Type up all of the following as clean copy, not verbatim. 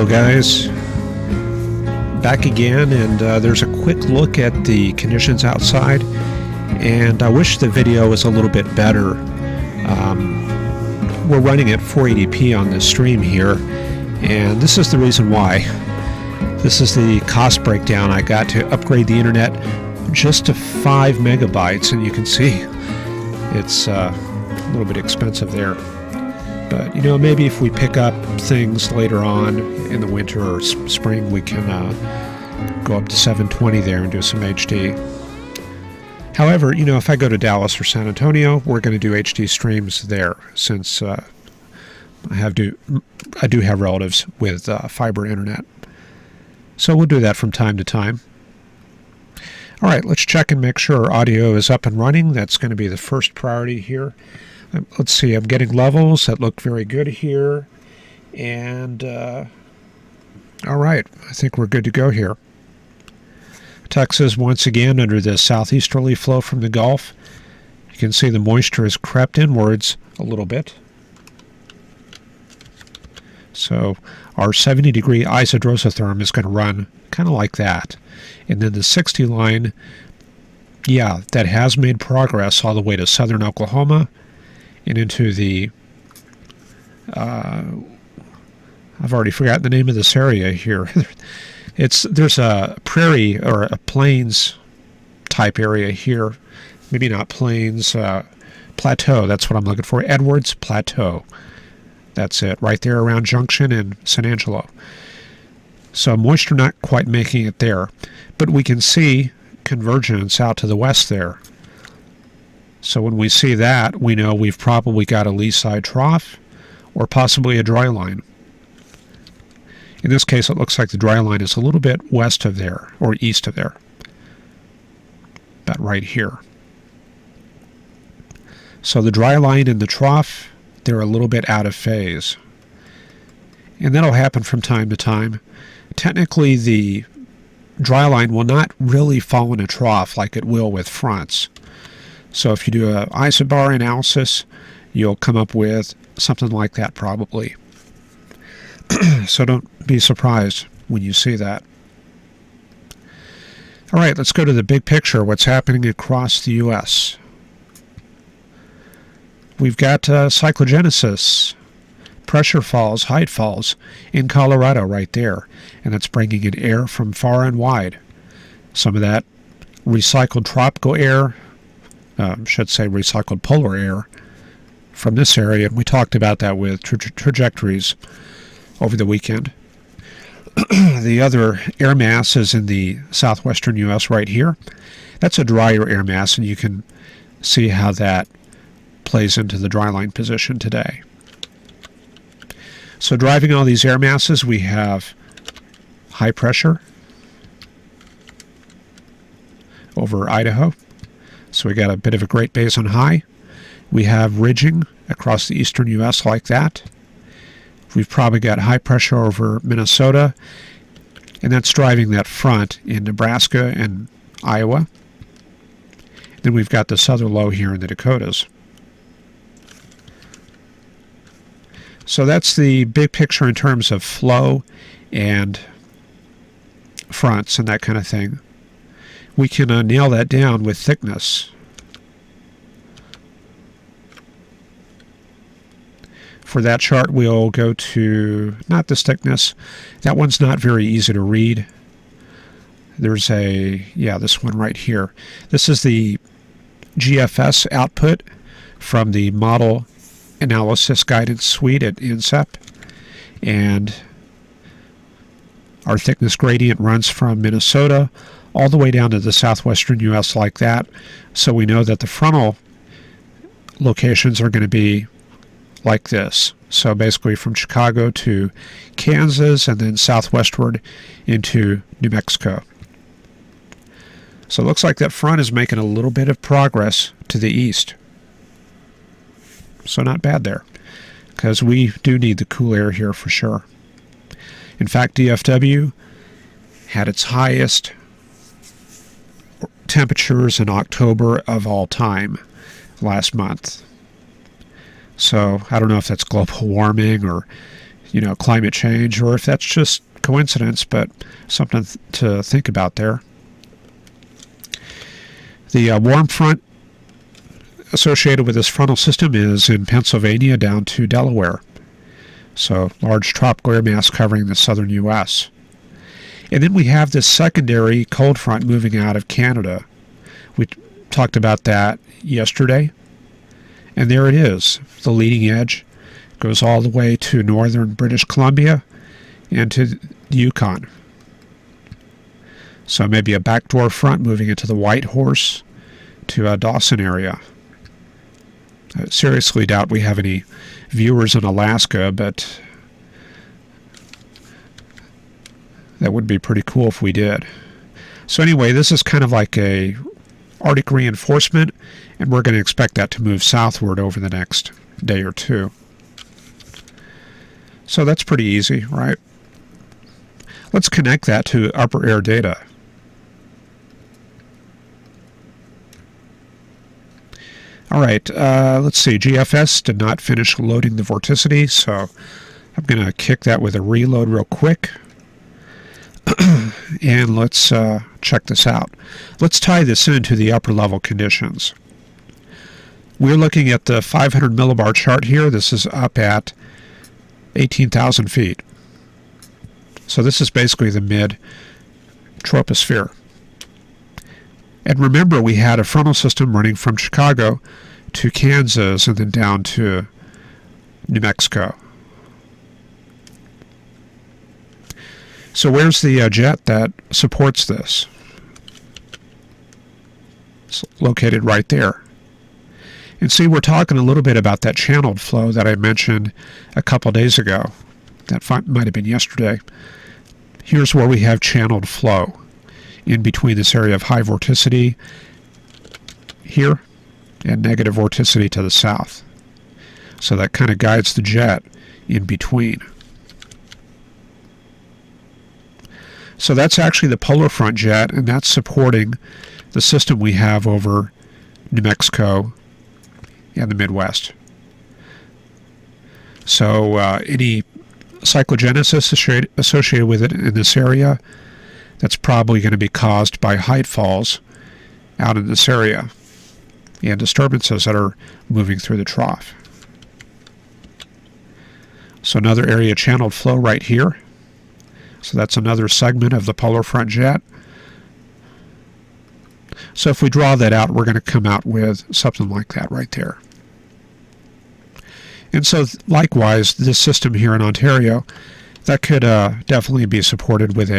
Hello guys, back again, and there's a quick look at the conditions outside, and I wish the video was a little bit better. We're running at 480p on this stream here, and this is the reason why. This is the cost breakdown I got to upgrade the internet just to 5 megabytes, and you can see it's a little bit expensive there. But, you know, maybe if we pick up things later on in the winter or spring, we can go up to 720 there and do some HD. However, you know, if I go to Dallas or San Antonio, we're going to do HD streams there, since I do have relatives with fiber internet. So we'll do that from time to time. All right, let's check and make sure our audio is up and running. That's going to be the first priority here. Let's see, I'm getting levels that look very good here. And, all right, I think we're good to go here. Texas, once again, under the southeasterly flow from the Gulf. You can see the moisture has crept inwards a little bit. So our 70-degree isodrosotherm is going to run kind of like that. And then the 60 line, yeah, that has made progress all the way to southern Oklahoma and into the, I've already forgotten the name of this area here. There's a prairie or a plains type area here. Maybe not plains, plateau, that's what I'm looking for. Edwards Plateau. That's it, right there around Junction and San Angelo. So moisture not quite making it there, but we can see convergence out to the west there. So when we see that, we know we've probably got a lee side trough or possibly a dry line. In this case, it looks like the dry line is a little bit west of there or east of there, about right here. So the dry line and the trough, they're a little bit out of phase. And that'll happen from time to time. Technically, the dry line will not really fall in a trough like it will with fronts. So if you do an isobar analysis, you'll come up with something like that probably. So don't be surprised when you see that. All right, let's go to the big picture, what's happening across the U.S. We've got cyclogenesis, pressure falls, height falls in Colorado right there, and it's bringing in air from far and wide. Some of that recycled tropical air, should say recycled polar air from this area. We talked about that with trajectories over the weekend. The other air mass is in the southwestern U.S. right here. That's a drier air mass, and you can see how that plays into the dry line position today. So driving all these air masses, we have high pressure over Idaho. So we got a bit of a Great Basin high. We have ridging across the eastern U.S. like that. We've probably got high pressure over Minnesota, and that's driving that front in Nebraska and Iowa. Then we've got the southern low here in the Dakotas. So that's the big picture in terms of flow and fronts and that kind of thing. We can nail that down with thickness. For that chart, we'll go to, not this thickness, that one's not very easy to read. There's this one right here. This is the GFS output from the Model Analysis Guidance Suite at INSEP, and our thickness gradient runs from Minnesota all the way down to the southwestern U.S. like that. So we know that the frontal locations are going to be like this. So basically from Chicago to Kansas and then southwestward into New Mexico. So it looks like that front is making a little bit of progress to the east. So not bad there, because we do need the cool air here for sure. In fact, DFW had its highest temperatures in October of all time last month. So I don't know if that's global warming or climate change, or if that's just coincidence, but something to think about there. The warm front associated with this frontal system is in Pennsylvania down to Delaware. So large tropical air mass covering the southern U.S. And then we have this secondary cold front moving out of Canada. We talked about that yesterday. And there it is. The leading edge goes all the way to northern British Columbia and to the Yukon. So maybe a backdoor front moving into the White Horse to Dawson area. I seriously doubt we have any viewers in Alaska, but that would be pretty cool if we did. So anyway, this is kind of like a Arctic reinforcement, and we're going to expect that to move southward over the next day or two. So that's pretty easy, right? Let's connect that to upper air data. All right, let's see. GFS did not finish loading the vorticity, so I'm going to kick that with a reload real quick. And let's check this out. Let's tie this into the upper level conditions. We're looking at the 500 millibar chart here. This is up at 18,000 feet. So this is basically the mid-troposphere. And remember, we had a frontal system running from Chicago to Kansas and then down to New Mexico. So where's the jet that supports this? It's located right there. And see, we're talking a little bit about that channeled flow that I mentioned a couple days ago. That might have been yesterday. Here's where we have channeled flow in between this area of high vorticity here and negative vorticity to the south. So that kind of guides the jet in between. So that's actually the polar front jet, and that's supporting the system we have over New Mexico and the Midwest. So any cyclogenesis associated with it in this area, that's probably going to be caused by height falls out in this area and disturbances that are moving through the trough. So another area channeled flow right here. So that's another segment of the polar front jet. So if we draw that out, we're going to come out with something like that right there. And so likewise, this system here in Ontario, that could definitely be supported with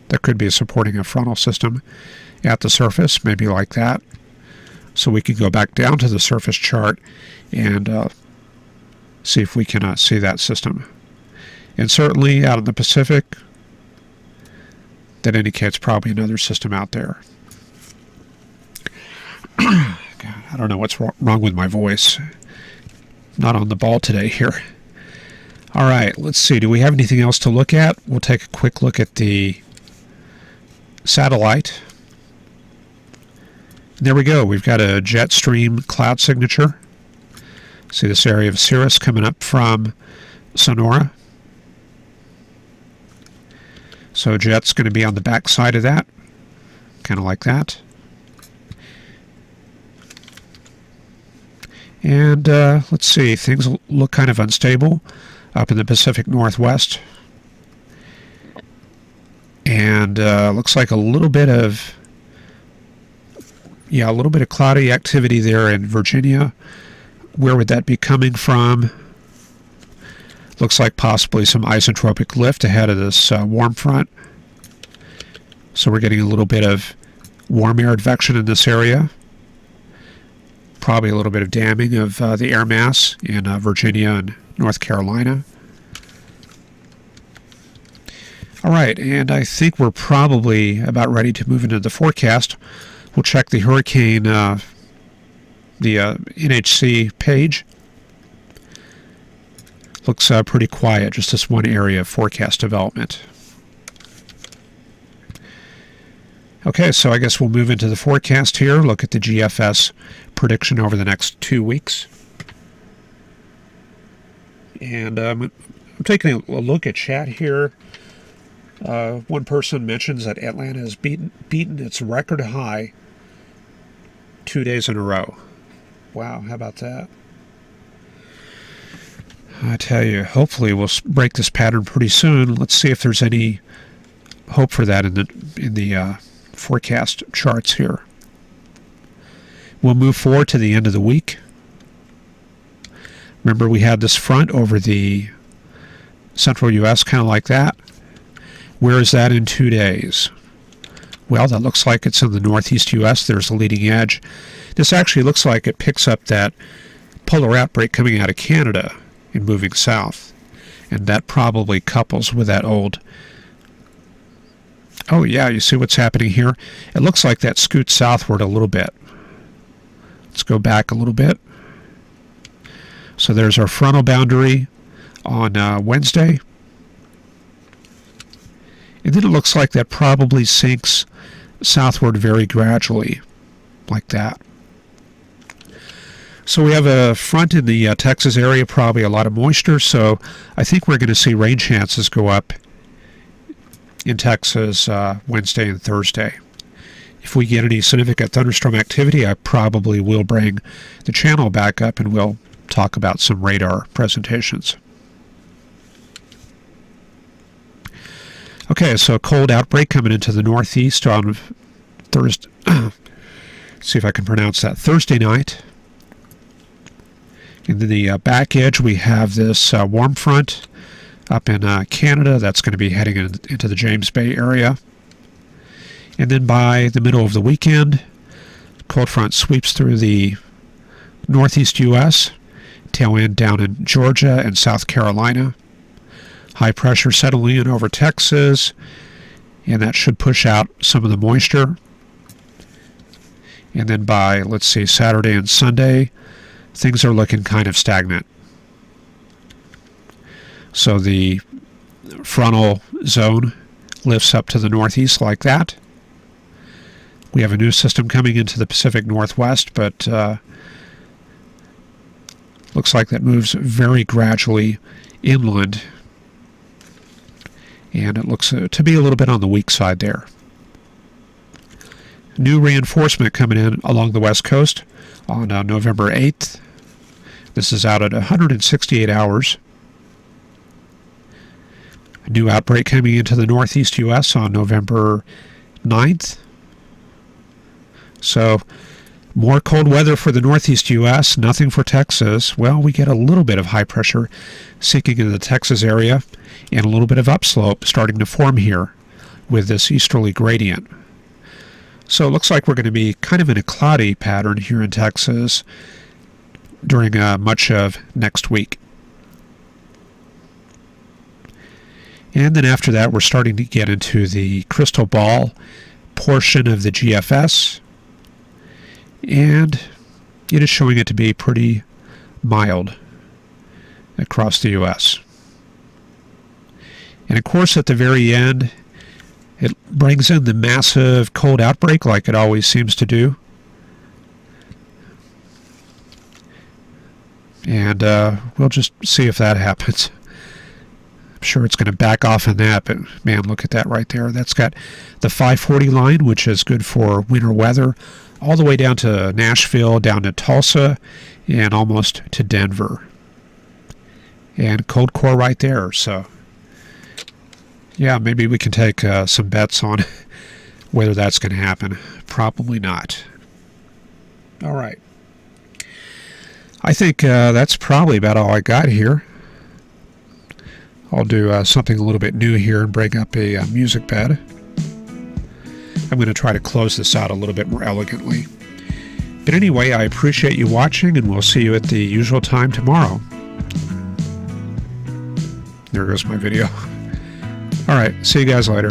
that could be supporting a frontal system at the surface, maybe like that. So we could go back down to the surface chart and see if we can see that system. And certainly out in the Pacific, that indicates probably another system out there. God, I don't know what's wrong with my voice. Not on the ball today here. All right, let's see. Do we have anything else to look at? We'll take a quick look at the satellite. There we go. We've got a jet stream cloud signature. See this area of cirrus coming up from Sonora. So jet's going to be on the back side of that, kind of like that. And let's see, things look kind of unstable up in the Pacific Northwest. And looks like a little bit of cloudy activity there in Virginia. Where would that be coming from? Looks like possibly some isotropic lift ahead of this warm front. So we're getting a little bit of warm air advection in this area. Probably a little bit of damming of the air mass in Virginia and North Carolina. All right, and I think we're probably about ready to move into the forecast. We'll check the hurricane, the NHC page. Looks pretty quiet, just this one area of forecast development. Okay, so I guess we'll move into the forecast here, look at the GFS prediction over the next 2 weeks. And I'm I'm taking a look at chat here. One person mentions that Atlanta has beaten its record high 2 days in a row. Wow, how about that? I tell you, hopefully we'll break this pattern pretty soon. Let's see if there's any hope for that in the forecast charts here. We'll move forward to the end of the week. Remember, we had this front over the central U.S., kind of like that. Where is that in 2 days? Well, that looks like it's in the northeast U.S. There's the leading edge. This actually looks like it picks up that polar outbreak coming out of Canada and moving south. And that probably couples with that old... Oh, yeah, you see what's happening here? It looks like that scoots southward a little bit. Let's go back a little bit. So there's our frontal boundary on Wednesday. And then it looks like that probably sinks southward very gradually, like that. So we have a front in the Texas area, probably a lot of moisture, so I think we're going to see rain chances go up in Texas Wednesday and Thursday. If we get any significant thunderstorm activity, I probably will bring the channel back up and we'll talk about some radar presentations. Okay, so a cold outbreak coming into the northeast on Thursday. See if I can pronounce that. Thursday night. In the back edge, we have this warm front up in Canada. That's going to be heading into the James Bay area. And then by the middle of the weekend, cold front sweeps through the northeast U.S., tail end down in Georgia and South Carolina. High pressure settling in over Texas, and that should push out some of the moisture. And then by, let's see, Saturday and Sunday, things are looking kind of stagnant. So the frontal zone lifts up to the northeast like that. We have a new system coming into the Pacific Northwest, but looks like that moves very gradually inland. And it looks to be a little bit on the weak side there. New reinforcement coming in along the west coast on November 8th. This is out at 168 hours. A new outbreak coming into the northeast U.S. on November 9th. So, more cold weather for the northeast U.S., nothing for Texas. Well, we get a little bit of high pressure sinking into the Texas area and a little bit of upslope starting to form here with this easterly gradient. So it looks like we're going to be kind of in a cloudy pattern here in Texas during much of next week. And then after that, we're starting to get into the crystal ball portion of the GFS. And it is showing it to be pretty mild across the U.S. And of course, at the very end, it brings in the massive cold outbreak like it always seems to do. And we'll just see if that happens. I'm sure it's going to back off on that, but man, look at that right there. That's got the 540 line, which is good for winter weather, all the way down to Nashville, down to Tulsa, and almost to Denver. And cold core right there, so yeah, maybe we can take some bets on whether that's going to happen. Probably not. All right. I think that's probably about all I got here. I'll do something a little bit new here and break up a music bed. I'm going to try to close this out a little bit more elegantly. But anyway, I appreciate you watching, and we'll see you at the usual time tomorrow. There goes my video. All right, see you guys later.